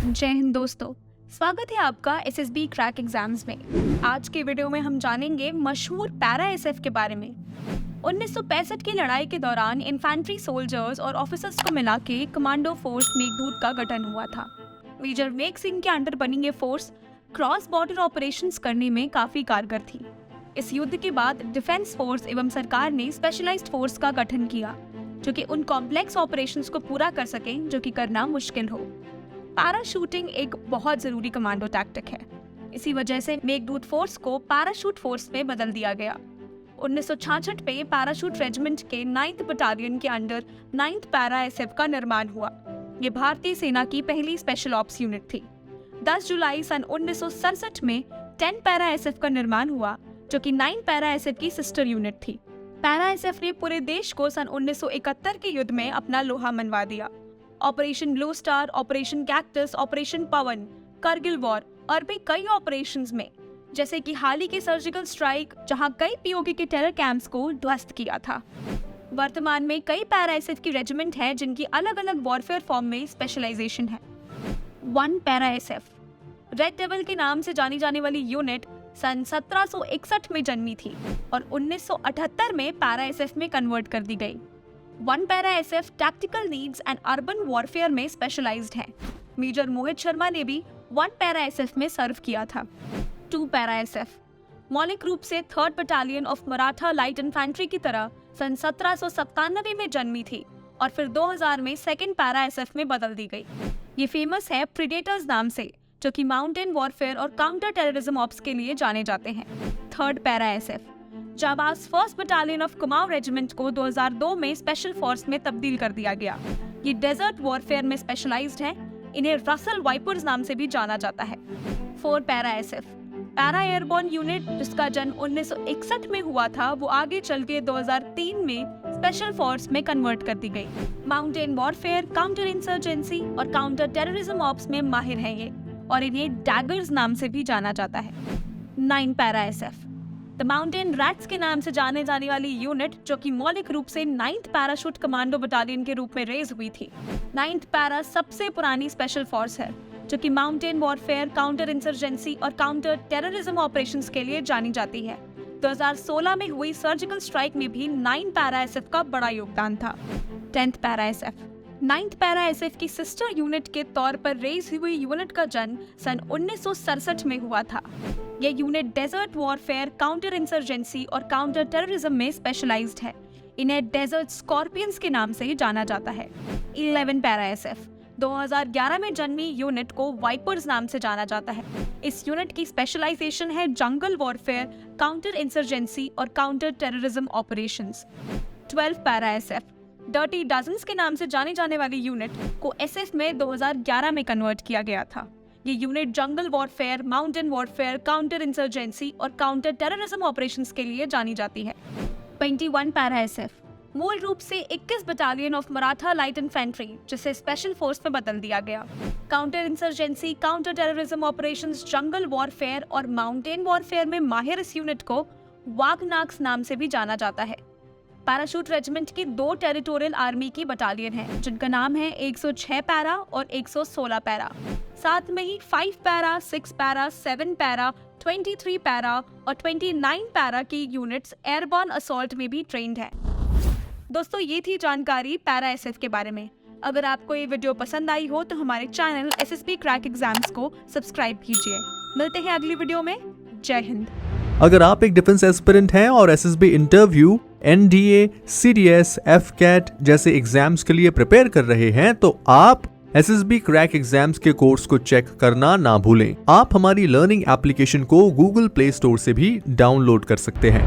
जय हिंद दोस्तों, स्वागत है आपका एसएसबी क्रैक एग्जाम्स में। आज के वीडियो में हम जानेंगे मशहूर पैरा एसएफ के बारे में। 1965 की लड़ाई के दौरान इन्फेंट्री सोल्जर्स और ऑफिसर्स को मिला के कमांडो फोर्स मेघदूत का गठन हुआ था। मेजर वेग सिंह के अंडर बनी ये फोर्स क्रॉस बॉर्डर ऑपरेशंस करने में काफी कारगर थी। इस युद्ध के बाद डिफेंस फोर्स एवं सरकार ने स्पेशलाइज्ड फोर्स का गठन किया जो कि उन कॉम्प्लेक्स ऑपरेशंस को पूरा कर सके जो कि करना मुश्किल हो। पैराशूटिंग एक बहुत जरूरी कमांडो टैक्टिक है। इसी वजह से मेघदूत फोर्स को पैराशूट फोर्स में बदल दिया गया। 1966 में पैराशूट रेजिमेंट के 9th बटालियन के अंडर 9th पैरा एसएफ का निर्माण हुआ। ये भारतीय सेना की पहली स्पेशल ऑप्स यूनिट थी। 10 जुलाई सन 1967 में 10 पैरा एसएफ का निर्माण हुआ जो कि 9 पैरा एसएफ की सिस्टर यूनिट थी। पैरा एसएफ ने पूरे देश को सन 1971 के युद्ध में अपना लोहा मनवा दिया। Operation Blue Star, Operation Cactus, Operation Pawan, Kargil war और भी कई ऑपरेशंस में, जैसे कि हाल ही के सर्जिकल स्ट्राइक जहां कई पीओके के टेरर कैंप्स को ध्वस्त किया था। वर्तमान में कई पैरा एसएफ की रेजिमेंट है जिनकी अलग अलग वॉरफेयर फॉर्म में स्पेशलाइजेशन है। 1 पैरा एसएफ रेड डेविल के नाम से जानी जाने वाली यूनिट सन 1761 में जन्मी थी और 1978 में पैरा एसएफ में कन्वर्ट कर दी गई। 1 para SF tactical needs and urban warfare में स्पेशलाइज्ड है। मेजर मोहित शर्मा ने भी 1 पैरा एसएफ में सर्व किया था। 2 पैरा एसएफ मौलिक रूप से 3rd battalion of Maratha light infantry की तरह सन 1797 में जन्मी थी और फिर 2000 में 2nd पैरा एसएफ में बदल दी गई। ये फेमस है प्रीडेटर्स नाम से, जो कि माउंटेन वॉरफेयर और काउंटर टेररिज्म ऑप्स के लिए जाने जाते हैं। 3rd पैरा एसएफ जाबाज 1st battalion of Kumaon regiment को 2002 में स्पेशल फोर्स में तब्दील कर दिया गया। ये डेजर्ट वॉरफेयर में स्पेशलाइज्ड है। इन्हें रसल वाइपर्स नाम से भी जाना जाता है। 4 para SF para airborne unit जिसका जन्म 1961 में हुआ था, वो आगे चल के 2003 में स्पेशल फोर्स में कन्वर्ट कर दी गई। माउंटेन वॉरफेयर, काउंटर इंसर्जेंसी और काउंटर टेररिज्म ऑप्स में माहिर हैं ये, और इन्हें डैगर्स नाम से भी जाना जाता है। 9 para SF the mountain rats के नाम से जाने जाने वाली यूनिट जो कि मौलिक रूप से 9th पैराशूट कमांडो बटालियन के रूप में रेज हुई थी। 9th पैरा सबसे पुरानी स्पेशल फोर्स है जो कि माउंटेन वॉरफेयर, काउंटर इंसर्जेंसी और काउंटर टेररिज्म ऑपरेशंस के लिए जानी जाती है। 2016 में हुई सर्जिकल स्ट्राइक में भी 9 पैरा एसएफ का बड़ा योगदान था। 10th para SF 9th para SF की सिस्टर यूनिट के तौर पर रेज हुई यूनिट का जन्म सन 1967 में हुआ था। यह unit desert warfare, counter insurgency और काउंटर टेररिज्म में स्पेशलाइज्ड है। इन्हें डेजर्ट स्कॉर्पियंस के नाम से जाना जाता है। 11 पैरा एसएफ 2011 में जन्मी यूनिट को वाइपर्स नाम से जाना जाता है। इस यूनिट की स्पेशलाइजेशन है जंगल वॉरफेयर, काउंटर इंसर्जेंसी और counter terrorism operations. 12 para SF dirty dozens के नाम से जाने जाने वाली यूनिट को एसएफ में 2011 में कन्वर्ट किया गया था। ये यूनिट जंगल warfare, mountain warfare, counter insurgency और काउंटर टेररिज्म ऑपरेशंस के लिए जानी जाती है। 21 पैरा एसएफ मूल रूप से 21 battalion of Maratha light infantry जिसे स्पेशल फोर्स में बदल दिया गया। Counter insurgency, counter terrorism operations, जंगल वॉरफेयर और माउंटेन वॉरफेयर में माहिर इस यूनिट को वागनाक्स नाम से भी जाना जाता है। पैराशूट रेजिमेंट की 2 टेरिटोरियल आर्मी की बटालियन है जिनका नाम है 106 पैरा और 116 पैरा। साथ में ही 5 पैरा, 6 पैरा, 7 पैरा, 23 पैरा और 29 पैरा की यूनिट्स एयरबॉर्न असॉल्ट में भी ट्रेंड है। दोस्तों, ये थी जानकारी पैरा एसएफ के बारे में। अगर आपको ये वीडियो पसंद आई हो तो हमारे चैनल एसएसबी क्रैक एग्जाम्स को सब्सक्राइब कीजिए। मिलते हैं अगली वीडियो में। जय हिंद। अगर आप एक डिफेंस एस्पिरेंट हैं और SSB interview, NDA, CDS, AFCAT जैसे एग्जाम्स के लिए प्रिपेयर कर रहे हैं तो आप एसएसबी क्रैक एग्जाम्स के कोर्स को चेक करना ना भूलें। आप हमारी लर्निंग एप्लीकेशन को गूगल प्ले स्टोर से भी डाउनलोड कर सकते हैं।